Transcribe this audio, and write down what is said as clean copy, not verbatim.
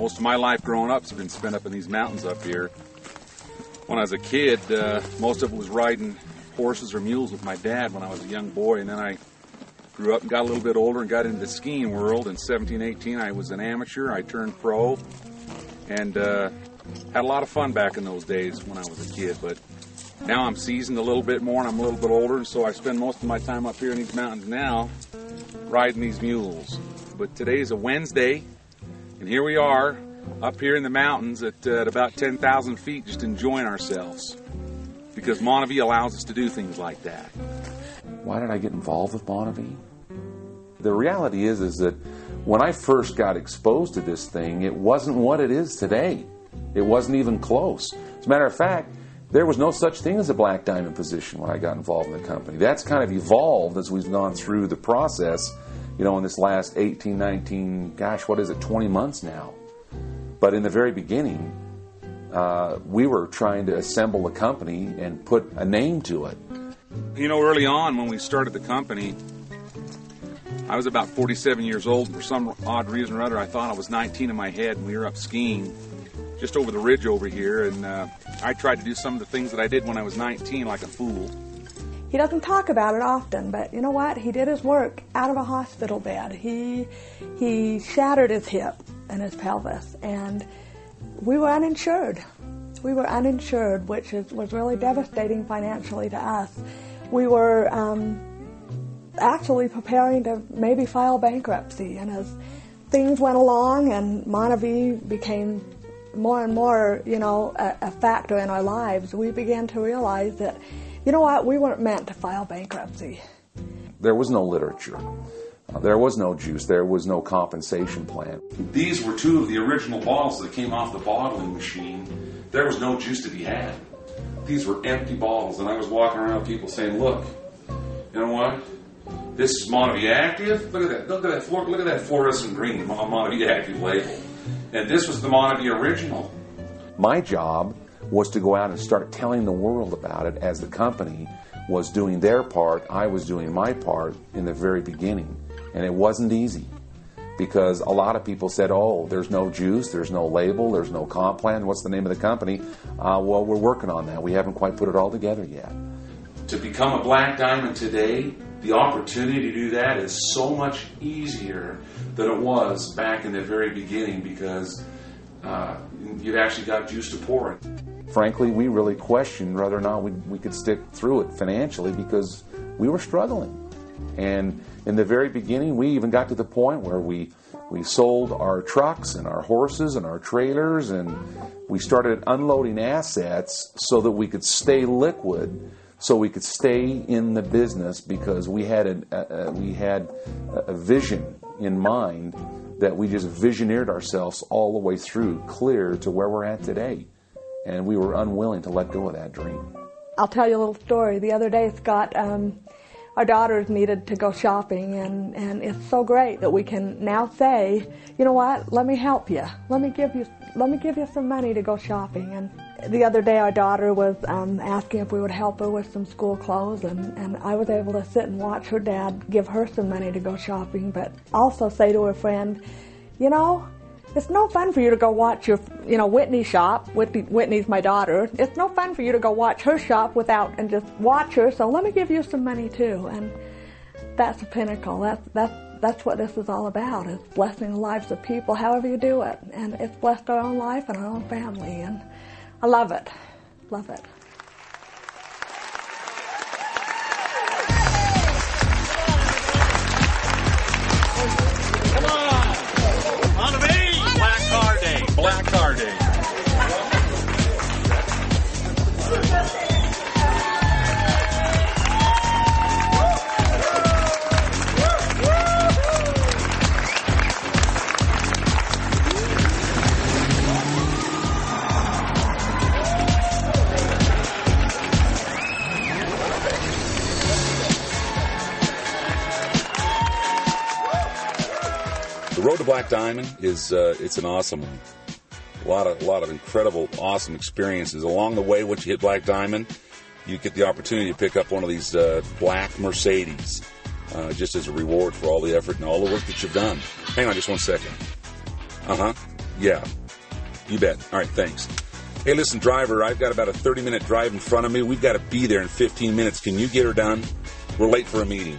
Most of my life growing up has been spent up in these mountains up here. When I was a kid, most of it was riding horses or mules with my dad when I was a young boy, and then I grew up and got a little bit older and got into the skiing world. In 17, 18, I was an amateur. I turned pro and had a lot of fun back in those days when I was a kid. But now I'm seasoned a little bit more and I'm a little bit older, and so I spend most of my time up here in these mountains now riding these mules. But today's a Wednesday, and here we are up here in the mountains at about 10,000 feet just enjoying ourselves because Monavie allows us to do things like that. Why did I get involved with Monavie? The reality is that when I first got exposed to this thing, it wasn't what it is today. It wasn't even close. As a matter of fact, there was no such thing as a black diamond position when I got involved in the company. That's kind of evolved as we've gone through the process, in this last 18, 19, 20 months now. But in the very beginning, we were trying to assemble a company and put a name to it. Early on when we started the company, I was about 47 years old. For some odd reason or other, I thought I was 19 in my head, and we were up skiing just over the ridge over here, and I tried to do some of the things that I did when I was 19 like a fool. He doesn't talk about it often, but you know what? He did his work out of a hospital bed. He shattered his hip and his pelvis, and we were uninsured. We were uninsured, which was really devastating financially to us. We were actually preparing to maybe file bankruptcy, and as things went along and Monavie became more and more, a factor in our lives, we began to realize that, we weren't meant to file bankruptcy. There was no literature. There was no juice. There was no compensation plan. These were two of the original bottles that came off the bottling machine. There was no juice to be had. These were empty bottles, and I was walking around with people saying, look, you know what? This is Monavie Active. Look at that. Look at that fluorescent green Monavie Active label. And this was the Monavie original. My job was to go out and start telling the world about it as the company was doing their part. I was doing my part in the very beginning. And it wasn't easy because a lot of people said, oh, there's no juice, there's no label, there's no comp plan. What's the name of the company? Well, we're working on that. We haven't quite put it all together yet. To become a black diamond today, the opportunity to do that is so much easier than it was back in the very beginning because you've actually got juice to pour it. Frankly, we really questioned whether or not we could stick through it financially because we were struggling. And in the very beginning, we even got to the point where we sold our trucks and our horses and our trailers, and we started unloading assets so that we could stay liquid, so we could stay in the business because we had a vision in mind that we just visioneered ourselves all the way through, clear to where we're at today. And we were unwilling to let go of that dream. I'll tell you a little story. The other day, Scott, our daughters needed to go shopping, and it's so great that we can now say, you know what, let me help you. Let me give you some money to go shopping. And the other day, our daughter was asking if we would help her with some school clothes, and I was able to sit and watch her dad give her some money to go shopping, but also say to her friend, it's no fun for you to go watch your, Whitney shop. Whitney's my daughter. It's no fun for you to go watch her shop and just watch her. So let me give you some money too. And that's the pinnacle. That's what this is all about. Is blessing the lives of people, however you do it. And it's blessed our own life and our own family. And I love it. Love it. Black Car Day. The road to Black Diamond is it's an awesome one. A lot of incredible, awesome experiences. Along the way, once you hit Black Diamond, you get the opportunity to pick up one of these black Mercedes just as a reward for all the effort and all the work that you've done. Hang on just one second. Yeah, you bet. All right, thanks. Hey, listen, driver, I've got about a 30-minute drive in front of me. We've got to be there in 15 minutes. Can you get her done? We're late for a meeting.